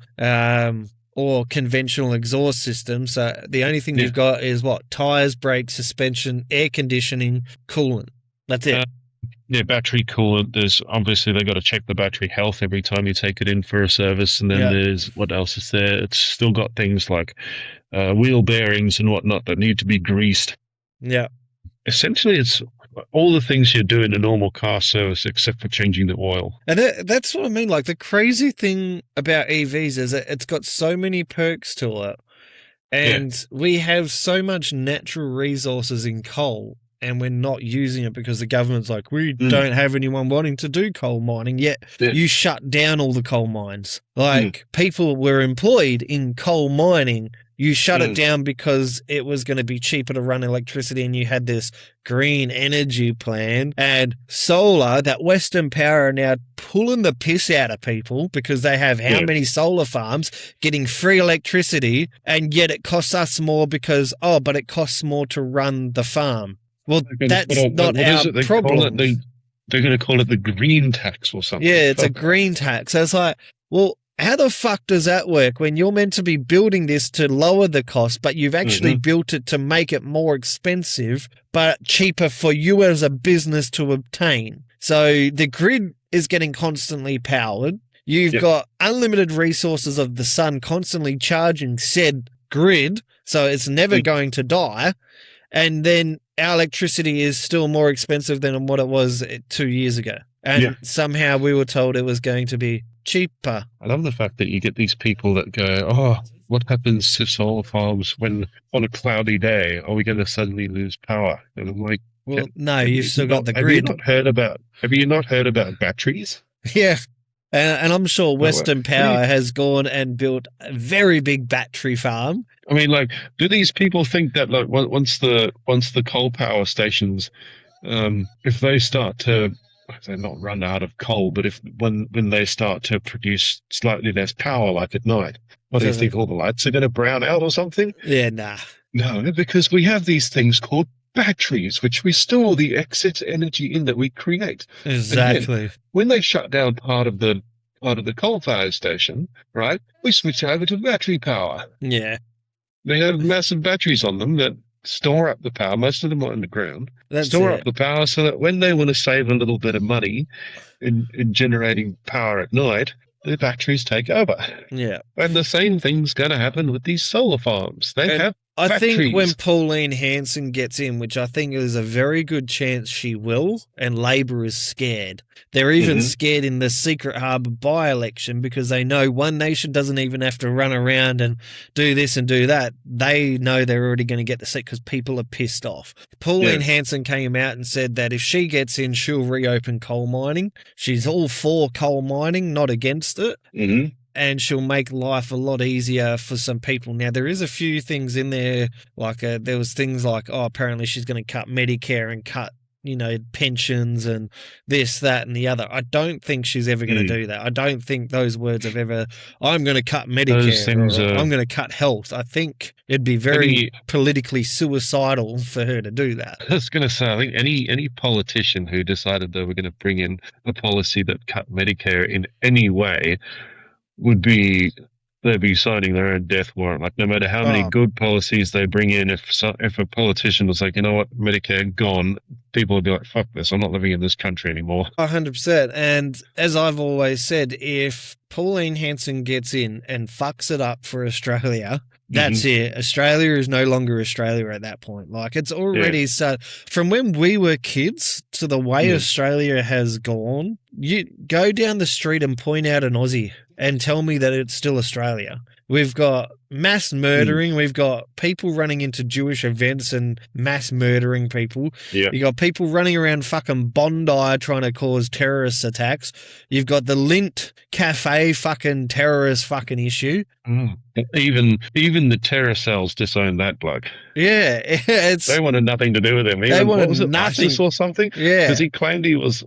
Speaker 2: or conventional exhaust system. So the only thing you've got is tires, brakes, suspension, air conditioning, coolant. That's it.
Speaker 1: Battery coolant. There's obviously they've got to check the battery health every time you take it in for a service. And then there's what else is there? It's still got things like wheel bearings and whatnot that need to be greased.
Speaker 2: Yeah.
Speaker 1: Essentially, it's all the things you do in a normal car service except for changing the oil.
Speaker 2: And that's what I mean. Like the crazy thing about EVs is that it's got so many perks to it. And we have so much natural resources in coal. And we're not using it because the government's like, we don't have anyone wanting to do coal mining, yet you shut down all the coal mines. Like, people were employed in coal mining You shut it down because it was going to be cheaper to run electricity, and you had this green energy plan. And solar, that Western Power are now pulling the piss out of people because they have how many solar farms getting free electricity, and yet it costs us more because, but it costs more to run the farm. Well, that's not our problem.
Speaker 1: They're going to call it the green tax or something.
Speaker 2: Yeah, it's a green tax. So it's like, well, how the fuck does that work when you're meant to be building this to lower the cost, but you've actually built it to make it more expensive, but cheaper for you as a business to obtain? So the grid is getting constantly powered. You've got unlimited resources of the sun constantly charging said grid, so it's never going to die. And then our electricity is still more expensive than what it was 2 years ago. And somehow we were told it was going to be cheaper.
Speaker 1: I love the fact that you get these people that go, what happens to solar farms when on a cloudy day are we going to suddenly lose power? And I'm like,
Speaker 2: well, no, you've still got the grid.
Speaker 1: Have you not heard about batteries?
Speaker 2: Yeah. And I'm sure Western Power has gone and built a very big battery farm.
Speaker 1: I mean, like, do these people think that, like, once the coal power stations, if they start to, they're not run out of coal, but when they start to produce slightly less power, like at night, what do you think? All the lights are going to brown out or something?
Speaker 2: Yeah, nah.
Speaker 1: No, because we have these things called batteries, which we store the excess energy in that we create.
Speaker 2: Exactly.
Speaker 1: When they shut down part of the coal fire station, right, we switch over to battery power.
Speaker 2: Yeah.
Speaker 1: They have massive batteries on them that store up the power. Most of them are underground. Up the power so that when they want to save a little bit of money in generating power at night, the batteries take over.
Speaker 2: Yeah.
Speaker 1: And the same thing's going to happen with these solar farms. They have
Speaker 2: I
Speaker 1: batteries.
Speaker 2: think when Pauline Hanson gets in, which I think is a very good chance she will, and Labor is scared. They're even scared in the Secret Harbour by-election because they know One Nation doesn't even have to run around and do this and do that. They know they're already going to get the seat because people are pissed off. Pauline Hanson came out and said that if she gets in, she'll reopen coal mining. She's all for coal mining, not against it. And she'll make life a lot easier for some people. Now, there is a few things in there, like there was things like, apparently she's going to cut Medicare and cut, pensions and this, that, and the other. I don't think she's ever going to do that. I don't think those words have ever, I'm going to cut Medicare, I'm going to cut health. I think it'd be very politically suicidal for her to do that.
Speaker 1: I was going to say, I think any politician who decided they were going to bring in a policy that cut Medicare in any way they'd be signing their own death warrant. Like, no matter how many good policies they bring in, if a politician was like, you know what, Medicare gone, people would be like, fuck this, I'm not living in this country anymore.
Speaker 2: 100%. And as I've always said, if Pauline Hanson gets in and fucks it up for Australia, that's it. Australia is no longer Australia at that point. Like, it's already from when we were kids to the way Australia has gone, you go down the street and point out an Aussie and tell me that it's still Australia. We've got mass murdering. We've got people running into Jewish events and mass murdering people. You got people running around fucking Bondi trying to cause terrorist attacks. You've got the Lint Cafe fucking terrorist fucking issue.
Speaker 1: Even the terror cells disowned that bloke.
Speaker 2: Yeah,
Speaker 1: they wanted nothing to do with him.
Speaker 2: They wanted nothing.
Speaker 1: ISIS or something? Yeah, because he claimed he was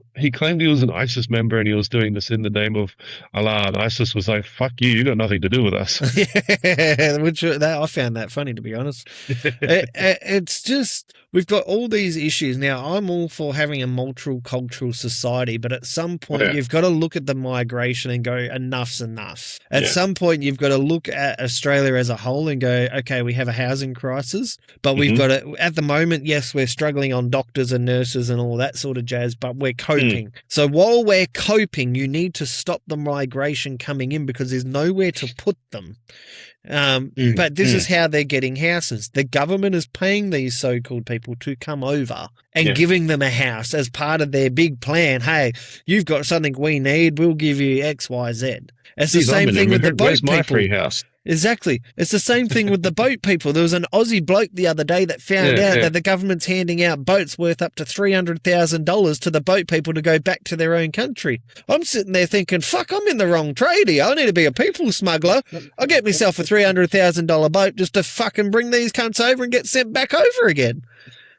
Speaker 1: an ISIS member and he was doing this in the name of Allah. And ISIS was like, "Fuck you! You got nothing to do with us."
Speaker 2: Yeah, which I found that funny, to be honest. It's just we've got all these issues now. I'm all for having a multicultural society, but at some point you've got to look at the migration and go, enough's enough. At some point you've got to look at Australia as a whole and go, okay, we have a housing crisis, but we've got to, at the moment, yes, we're struggling on doctors and nurses and all that sort of jazz, but we're coping. So while we're coping, you need to stop the migration coming in because there's nowhere to put them. But this is how they're getting houses. The government is paying these so-called people to come over and giving them a house as part of their big plan. Hey, you've got something we need, we'll give you X, Y, Z. It's the same thing with the boat people.
Speaker 1: Where's my free house?
Speaker 2: Exactly. It's the same thing with the boat people. There was an Aussie bloke the other day that found out that the government's handing out boats worth up to $300,000 to the boat people to go back to their own country. I'm sitting there thinking, fuck, I'm in the wrong trade here. I need to be a people smuggler. I'll get myself a $300,000 boat just to fucking bring these cunts over and get sent back over again.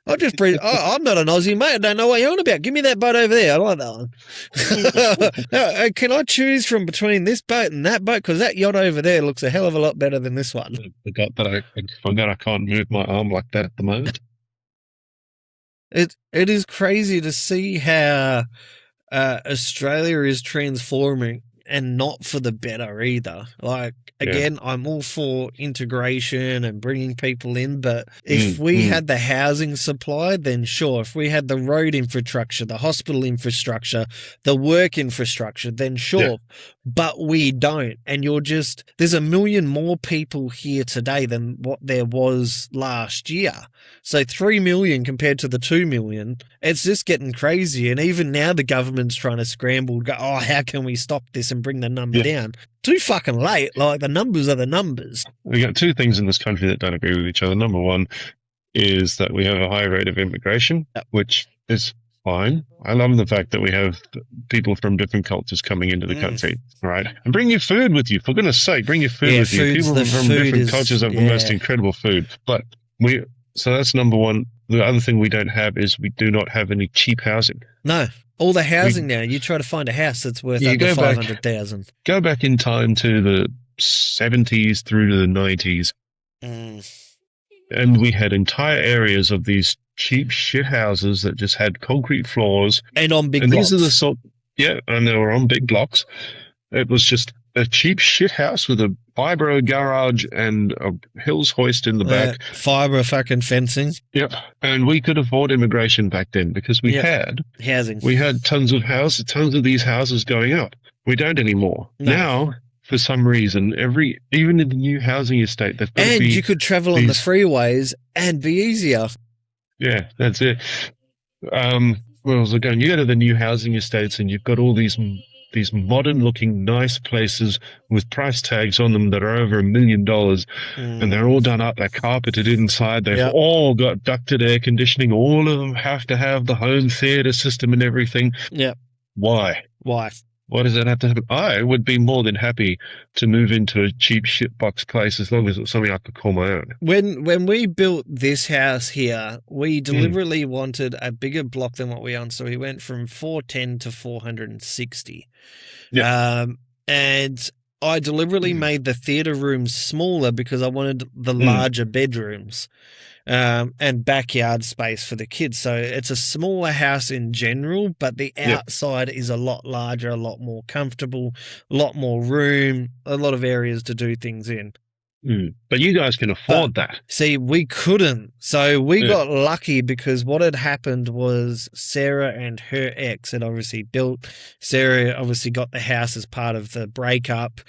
Speaker 2: I'm not an Aussie, mate. I don't know what you're on about. Give me that boat over there. I like that one. Can I choose from between this boat and that boat? Because that yacht over there looks a hell of a lot better than this one.
Speaker 1: I forgot I can't move my arm like that at the moment.
Speaker 2: It is crazy to see how Australia is transforming, and not for the better either. Like, again, I'm all for integration and bringing people in, but if we had the housing supply, then sure. If we had the road infrastructure, the hospital infrastructure, the work infrastructure, then sure. Yeah. But we don't. And there's 1 million more people here today than what there was last year. So 3 million compared to the 2 million, it's just getting crazy. And even now the government's trying to scramble, go, how can we stop this and bring the number down? Too fucking late. Like, the numbers are the numbers.
Speaker 1: We got two things in this country that don't agree with each other. Number one is that we have a high rate of immigration, which is fine. I love the fact that we have people from different cultures coming into the country, right? And bring your food with you. For goodness sake, bring your food with you. People from different cultures have the most incredible food. But so that's number one. The other thing we don't have is we do not have any cheap housing.
Speaker 2: No. All the housing now, you try to find a house that's worth under 500,000.
Speaker 1: Go back in time to the 70s through to the 90s. And we had entire areas of these cheap shit houses that just had concrete floors.
Speaker 2: And on big blocks.
Speaker 1: These are and they were on big blocks. It was just a cheap shit house with a fibro garage and a hills hoist in the back.
Speaker 2: Fibre fucking fencing.
Speaker 1: Yep. And we could afford immigration back then because we had
Speaker 2: housing.
Speaker 1: We had tons of these houses going up. We don't anymore. No. Now, for some reason, even in the new housing estate, they've got to be...
Speaker 2: And you could travel on the freeways and be easier.
Speaker 1: Yeah, that's it. Where was I going? You go to the new housing estates and you've got all these modern-looking, nice places with price tags on them that are over $1 million, and they're all done up. They're carpeted inside. They've all got ducted air conditioning. All of them have to have the home theater system and everything.
Speaker 2: Yeah.
Speaker 1: Why? Why does that have to happen? I would be more than happy to move into a cheap shitbox place as long as it's something I could call my own.
Speaker 2: When we built this house here, we deliberately wanted a bigger block than what we own, so we went from 410 to 460. Yeah. And I deliberately made the theater rooms smaller because I wanted the larger bedrooms. And backyard space for the kids. So it's a smaller house in general, but the outside is a lot larger, a lot more comfortable, a lot more room, a lot of areas to do things in.
Speaker 1: But you guys can afford that.
Speaker 2: See, we couldn't. So we got lucky because what had happened was Sarah and her ex had obviously built. Sarah obviously got the house as part of the breakup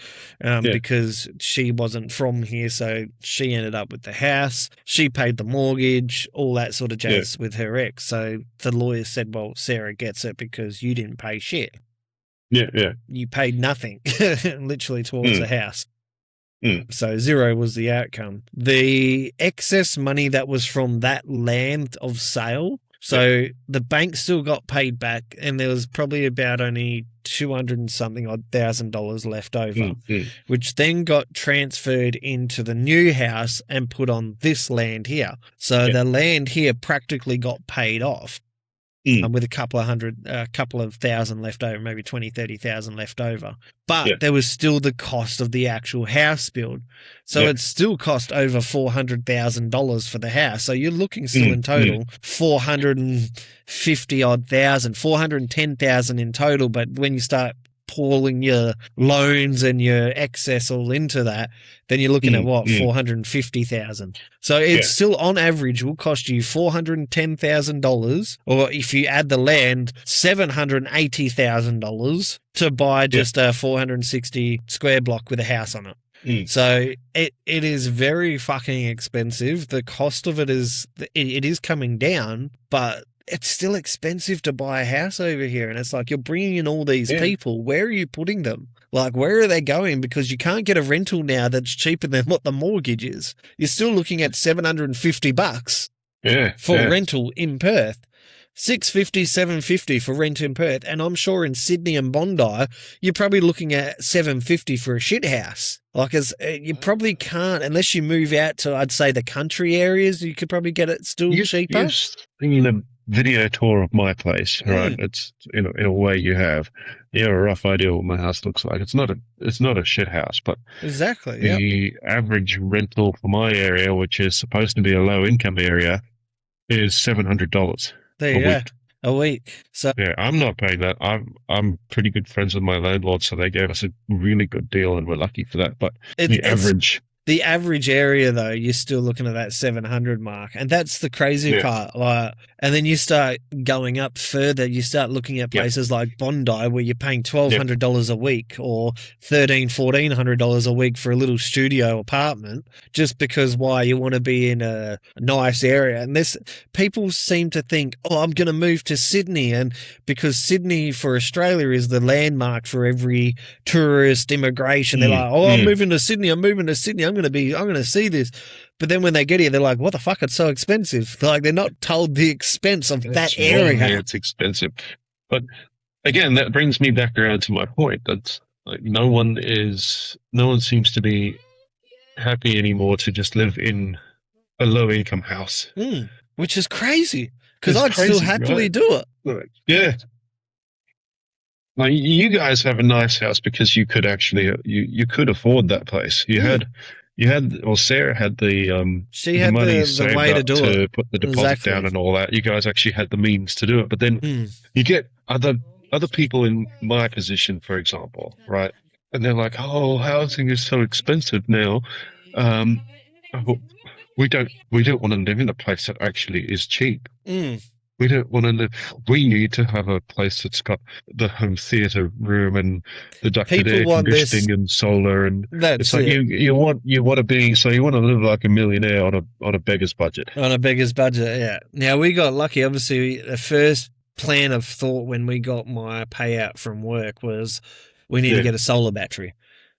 Speaker 2: because she wasn't from here. So she ended up with the house. She paid the mortgage, all that sort of jazz with her ex. So the lawyer said, well, Sarah gets it because you didn't pay shit.
Speaker 1: Yeah.
Speaker 2: You paid nothing, literally, towards the house. So 0 was the outcome. The excess money that was from that land of sale, so the bank still got paid back, and there was probably about only $200 and something odd $1,000 left over, which then got transferred into the new house and put on this land here. So the land here practically got paid off. With a couple of thousand left over, maybe 20, 30,000 left over. But there was still the cost of the actual house build. So it still cost over $400,000 for the house. So you're looking still in total, 450 odd thousand, 410,000 in total. But when you start pulling your loans and your excess all into that, then you're looking at what, 450,000. So it's still on average will cost you $410,000, or if you add the land, $780,000 to buy just a 460 square block with a house on it. So it is very fucking expensive. The cost of it is coming down, but it's still expensive to buy a house over here. And it's like, you're bringing in all these
Speaker 1: Yeah.
Speaker 2: people. Where are you putting them? Like, where are they going? Because you can't get a rental now that's cheaper than what the mortgage is. You're still looking at $750
Speaker 1: Yeah.
Speaker 2: for rental in Perth. 650, 750 for rent in Perth. And I'm sure in Sydney and Bondi, you're probably looking at 750 for a shit house. Like, you probably can't, unless you move out to, I'd say, the country areas, you could probably get it still cheaper.
Speaker 1: You've seen a video tour of my place, right? It's, in a way you have. You have a rough idea what my house looks like. It's not a shit house, but
Speaker 2: exactly.
Speaker 1: The average rental for my area, which is supposed to be a low income area, is $700
Speaker 2: a week. So
Speaker 1: yeah, I'm not paying that. I'm pretty good friends with my landlord, so they gave us a really good deal, and we're lucky for that. But
Speaker 2: the average area, though, you're still looking at that 700 mark, and that's the crazy part. Like, and then you start going up further. You start looking at places like Bondi, where you're paying $1,200 a week or $1,400 a week for a little studio apartment, just because you want to be in a nice area. And people seem to think, oh, I'm going to move to Sydney, and because Sydney for Australia is the landmark for every tourist immigration, they're like, oh, I'm moving to Sydney. I'm going to see this. But then when they get here, they're like, what the fuck? It's so expensive. Like, they're not told the expense of that area.
Speaker 1: It's expensive. But again, that brings me back around to my point. That's like, no one seems to be happy anymore to just live in a low income house.
Speaker 2: Which is crazy. Because I'd still happily do
Speaker 1: it. Yeah. Like, you guys have a nice house because you could actually you could afford that place. Sarah had the money saved
Speaker 2: way
Speaker 1: up to put the deposit down and all that. You guys actually had the means to do it. But then you get other people in my position, for example, right? And they're like, "Oh, housing is so expensive now. We don't want to live in a place that actually is cheap. We don't want to live. We need to have a place that's got the home theater room and the ducted air conditioning and solar, and it's like you want to live like a millionaire on a beggar's budget.
Speaker 2: On a beggar's budget, yeah. Now, we got lucky. Obviously, the first plan of thought when we got my payout from work was we need to get a solar battery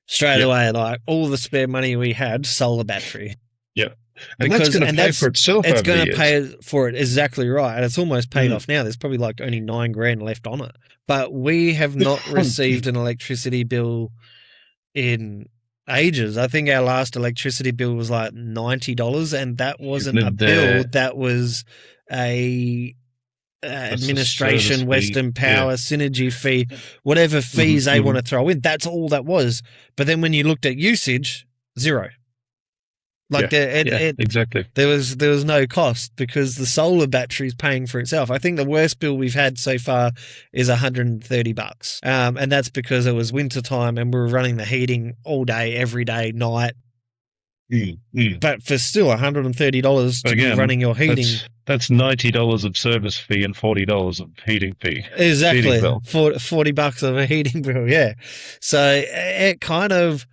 Speaker 2: straight away. Like, all the spare money we had, solar battery.
Speaker 1: Yeah. And that's going to pay for itself.
Speaker 2: It's going to pay for it, exactly right. And it's almost paid off now. There's probably like only $9,000 left on it. But we have not received an electricity bill in ages. I think our last electricity bill was like $90, and that wasn't a bill. That was a administration, Western Power, synergy fee, whatever fees they want to throw in. That's all that was. But then when you looked at usage, zero. Like,
Speaker 1: exactly.
Speaker 2: There was no cost because the solar battery is paying for itself. I think the worst bill we've had so far is $130. And that's because it was winter time and we were running the heating all day, every day, night. But for still $130 to be running your heating.
Speaker 1: That's $90 of service fee and $40 of heating fee.
Speaker 2: Exactly. $40 of a heating bill, yeah. So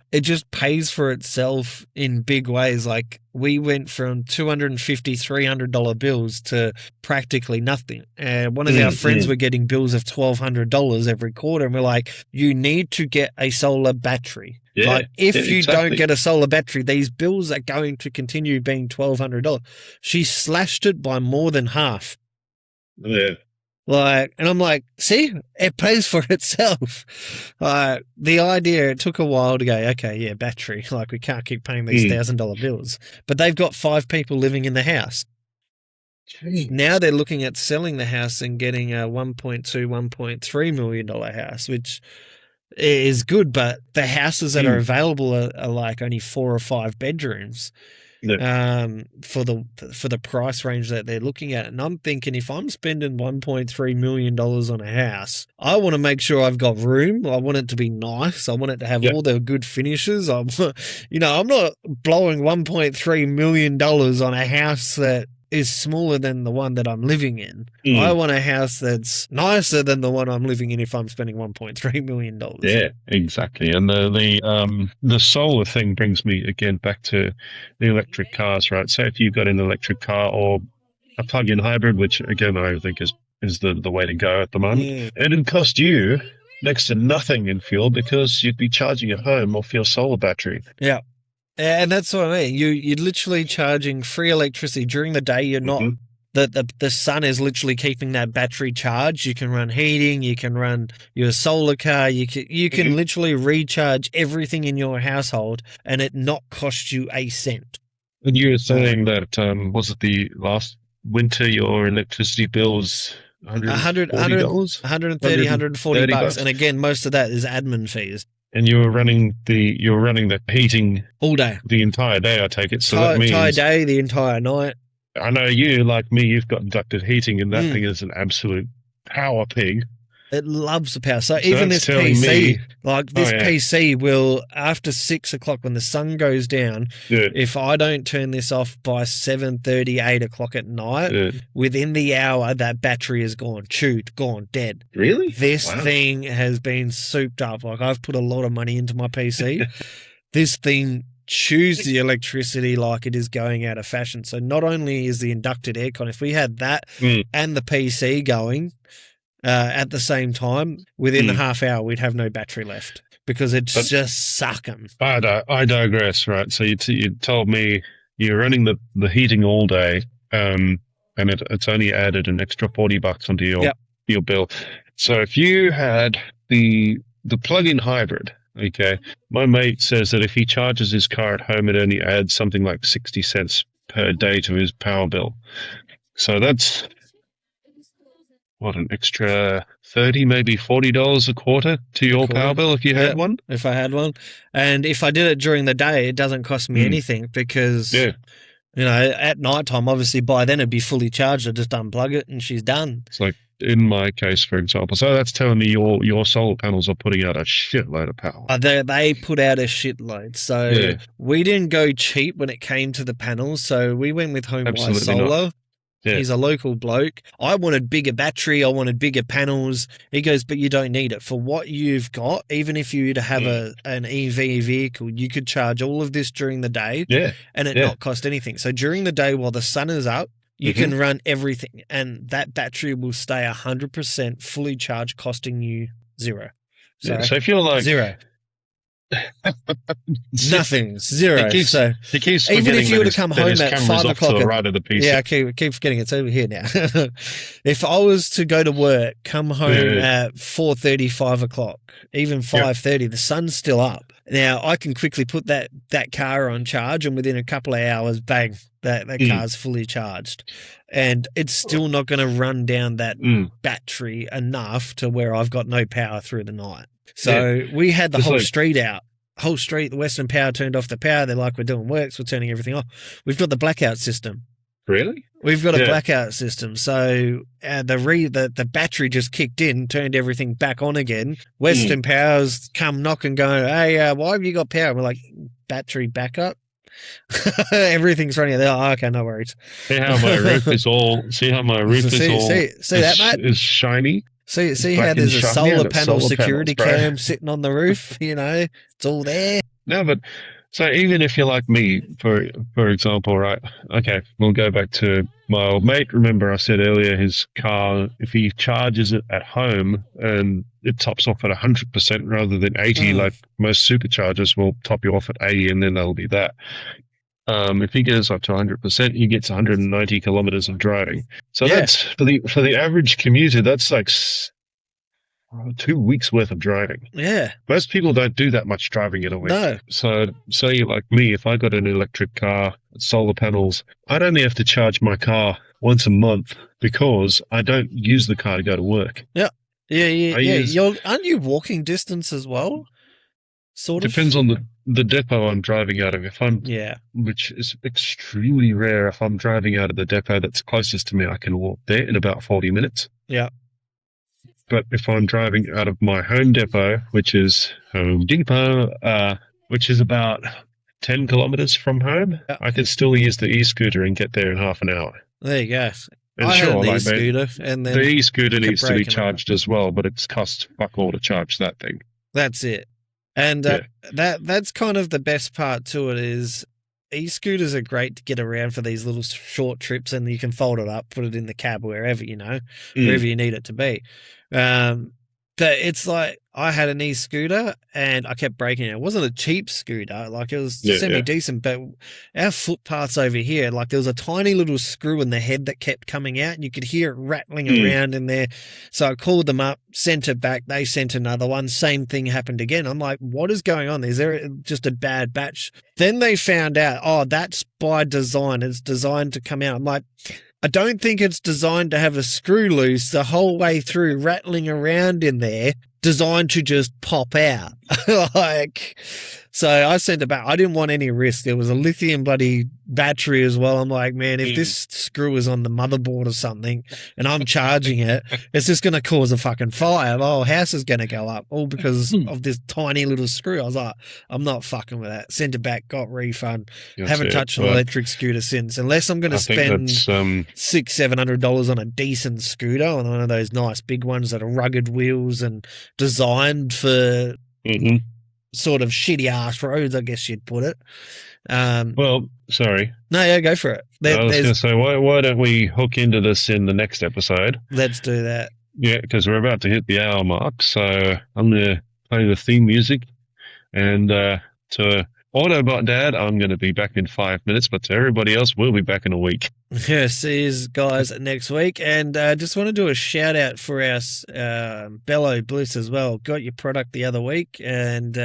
Speaker 2: it just pays for itself in big ways. Like, we went from $250, $300 bills to practically nothing. And one of our friends were getting bills of $1,200 every quarter, and we're like, you need to get a solar battery.
Speaker 1: Yeah,
Speaker 2: like, if you don't get a solar battery, these bills are going to continue being $1,200. She slashed it by more than half.
Speaker 1: Yeah.
Speaker 2: Like, and I'm like, see, it pays for itself. The idea, it took a while to go, okay, yeah, battery. Like, we can't keep paying these $1,000 bills. But they've got 5 people living in the house. Jeez. Now they're looking at selling the house and getting a $1.2, $1.3 million house, which is good, but the houses that are available are like only 4 or 5 bedrooms for the price range that they're looking at. And I'm thinking, if I'm spending $1.3 million on a house, I want to make sure I've got room. I want it to be nice. I want it to have all the good finishes. I'm not blowing $1.3 million on a house that is smaller than the one that I'm living in. I want a house that's nicer than the one I'm living in if I'm spending $1.3 million.
Speaker 1: Yeah, exactly. And the solar thing brings me again back to the electric cars, right? So if you've got an electric car, or a plug-in hybrid, which again I think is the way to go at the moment.
Speaker 2: Mm.
Speaker 1: It'd cost you next to nothing in fuel because you'd be charging at home off your solar battery.
Speaker 2: Yeah. And that's what I mean. You're literally charging free electricity during the day. You're not the sun is literally keeping that battery charged. You can run heating, you can run your solar car, you can literally recharge everything in your household and it not cost you a cent.
Speaker 1: And you were saying that was it the last winter your electricity bill was $140?
Speaker 2: $130, $140. And again, most of that is admin fees.
Speaker 1: And you were running the heating
Speaker 2: all day,
Speaker 1: the entire day, I take it. So that means
Speaker 2: entire day, the entire night.
Speaker 1: I know you, like me, you've got ducted heating, and that thing is an absolute power pig.
Speaker 2: It loves the power. So even this PC, PC will, after 6 o'clock when the sun goes down, if I don't turn this off by 7:30, 8 o'clock at night, within the hour, that battery is gone, gone, dead.
Speaker 1: Really?
Speaker 2: This thing has been souped up. Like, I've put a lot of money into my PC. This thing chews the electricity like it is going out of fashion. So not only is the inducted aircon, if we had that and the PC going at the same time, within the half hour, we'd have no battery left because it's just sucking.
Speaker 1: I digress, right? So you told me you're running the heating all day, and it's only added an extra $40 onto your bill. So if you had the plug-in hybrid, okay, my mate says that if he charges his car at home, it only adds something like 60 cents per day to his power bill. So that's what, an extra $30, maybe $40 a quarter to your power bill if you had one?
Speaker 2: If I had one. And if I did it during the day, it doesn't cost me anything because, you know, at nighttime, obviously by then it'd be fully charged. I just unplug it and she's done.
Speaker 1: It's like in my case, for example. So that's telling me your solar panels are putting out a shitload of power.
Speaker 2: They put out a shitload. So we didn't go cheap when it came to the panels. So we went with Homewise Solar. Not. Yeah. He's a local bloke. I wanted bigger battery. I wanted bigger panels. He goes, but you don't need it. For what you've got, even if you were to have an EV vehicle, you could charge all of this during the day and it not cost anything. So during the day while the sun is up, you can run everything and that battery will stay 100% fully charged, costing you zero.
Speaker 1: So if you're like...
Speaker 2: Zero. Nothing. Zero.
Speaker 1: He keeps
Speaker 2: even if you were to come home at 5 o'clock,
Speaker 1: to the right of the PC.
Speaker 2: I keep forgetting it's over here now. If I was to go to work, come home at 4:30, 5 o'clock, even 5:30, the sun's still up. Now I can quickly put that car on charge, and within a couple of hours, bang, that car's fully charged, and it's still not going to run down that battery enough to where I've got no power through the night. So we had the whole street out. The Western Power turned off the power. They're like, we're doing works, we're turning everything off. We've got the blackout system.
Speaker 1: Really?
Speaker 2: We've got a blackout system. So the battery just kicked in, turned everything back on again. Western Power's come knock and go, hey, why have you got power? We're like, battery backup. Everything's running. They're like, okay, no worries.
Speaker 1: See how my roof is all see that, mate? Is shiny.
Speaker 2: See how there's a solar panel security cam sitting on the roof, you know, it's all there.
Speaker 1: No, but so even if you're like me, for example, right? Okay, we'll go back to my old mate. Remember I said earlier his car, if he charges it at home and it tops off at 100% rather than 80, like most superchargers will top you off at 80 and then that'll be that. If he goes up to 100%, he gets 190 kilometers of driving. So that's for the average commuter. That's like 2 weeks worth of driving.
Speaker 2: Yeah,
Speaker 1: most people don't do that much driving in a week.
Speaker 2: No.
Speaker 1: So say like me, if I got an electric car, solar panels, I'd only have to charge my car once a month because I don't use the car to go to work.
Speaker 2: Yeah. Aren't you walking distance as well? Sort of.
Speaker 1: Depends on the depot I'm driving out of. Which is extremely rare. If I'm driving out of the depot that's closest to me, I can walk there in about 40 minutes.
Speaker 2: Yeah.
Speaker 1: But if I'm driving out of my home depot, which is Home Depot, which is about 10 kilometers from home, I can still use the e-scooter and get there in half an hour.
Speaker 2: There you go.
Speaker 1: And
Speaker 2: e-scooter, and then
Speaker 1: the e-scooter needs to be charged as well, but it's cost fuck all to charge that thing.
Speaker 2: That's it. And that's kind of the best part to it is e-scooters are great to get around for these little short trips, and you can fold it up, put it in the cab wherever, wherever you need it to be. But it's like I had an e-scooter and I kept breaking it. It wasn't a cheap scooter, like it was semi-decent, but our footpaths over here, like there was a tiny little screw in the head that kept coming out and you could hear it rattling around in there. So I called them up, sent it back. They sent another one. Same thing happened again. I'm like, what is going on? Is there just a bad batch? Then they found out, oh, that's by design. It's designed to come out. I'm like, I don't think it's designed to have a screw loose the whole way through, rattling around in there, designed to just pop out. So I sent it back. I didn't want any risk. There was a lithium bloody battery as well. I'm like, man, if this screw is on the motherboard or something and I'm charging it, it's just going to cause a fucking fire. The whole house is going to go up all because of this tiny little screw. I was like, I'm not fucking with that. Sent it back, got refund. Haven't touched an electric scooter since, unless I'm going to spend $600-700 on a decent scooter, on one of those nice big ones that are rugged wheels and designed for sort of shitty ass roads, I guess you'd put it.
Speaker 1: Well, sorry.
Speaker 2: No, yeah, go for it.
Speaker 1: I was going to say, why don't we hook into this in the next episode?
Speaker 2: Let's do that.
Speaker 1: Yeah, because we're about to hit the hour mark, so I'm going to play the theme music. And to Autobot Dad, I'm going to be back in 5 minutes, but to everybody else, we'll be back in a week.
Speaker 2: Yeah, see you guys next week. And just want to do a shout out for our Bello Bliss as well. Got your product the other week, and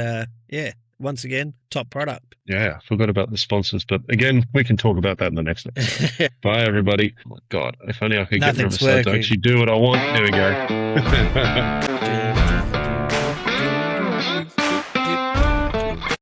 Speaker 2: yeah, once again, top product.
Speaker 1: Yeah, forgot about the sponsors, but again, we can talk about that in the next episode. Bye, everybody. Oh my God, if only I could get Riverside to actually do what I want. There we go.